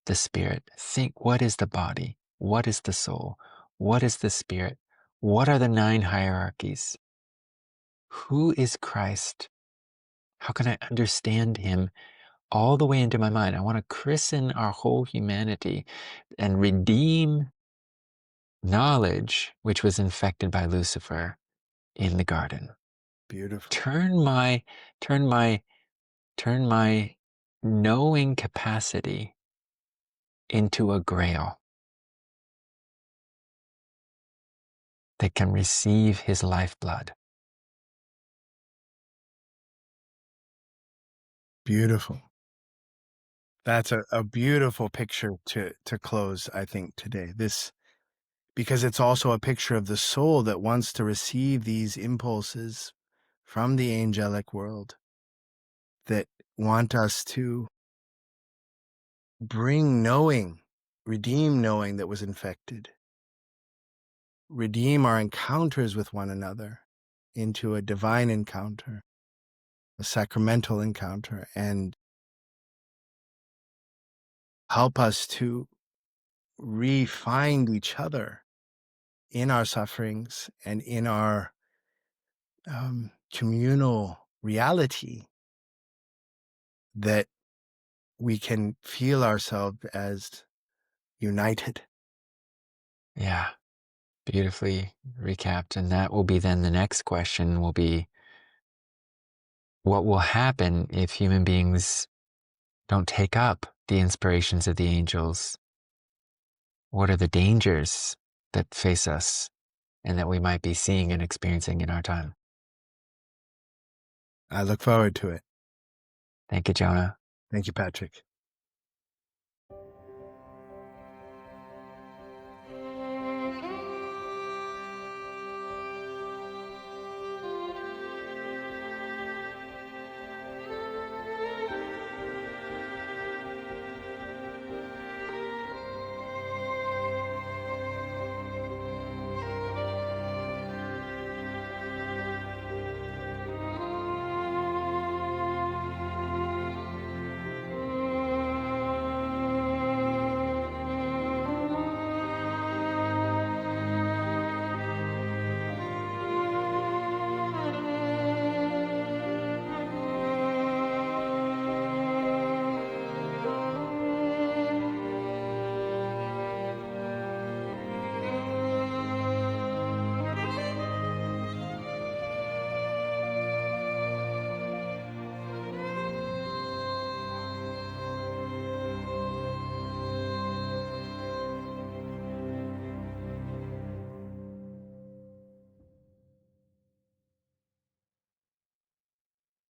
the Spirit, think what is the body, what is the soul, what is the Spirit, what are the 9 hierarchies, who is Christ, how can I understand him all the way into my mind. I want to christen our whole humanity and redeem knowledge which was infected by Lucifer in the garden. Beautiful. Turn my turn my turn my knowing capacity into a grail that can receive his lifeblood. Beautiful. That's a beautiful picture to close, I think, today. This, because it's also a picture of the soul that wants to receive these impulses from the angelic world that want us to bring knowing, redeem knowing that was infected, redeem our encounters with one another into a divine encounter, a sacramental encounter, and help us to re-find each other in our sufferings and in our communal reality, that we can feel ourselves as united. Yeah, beautifully recapped. And that will be then the next question will be, what will happen if human beings don't take up the inspirations of the angels? What are the dangers that face us and that we might be seeing and experiencing in our time? I look forward to it. Thank you, Jonah. Thank you, Patrick.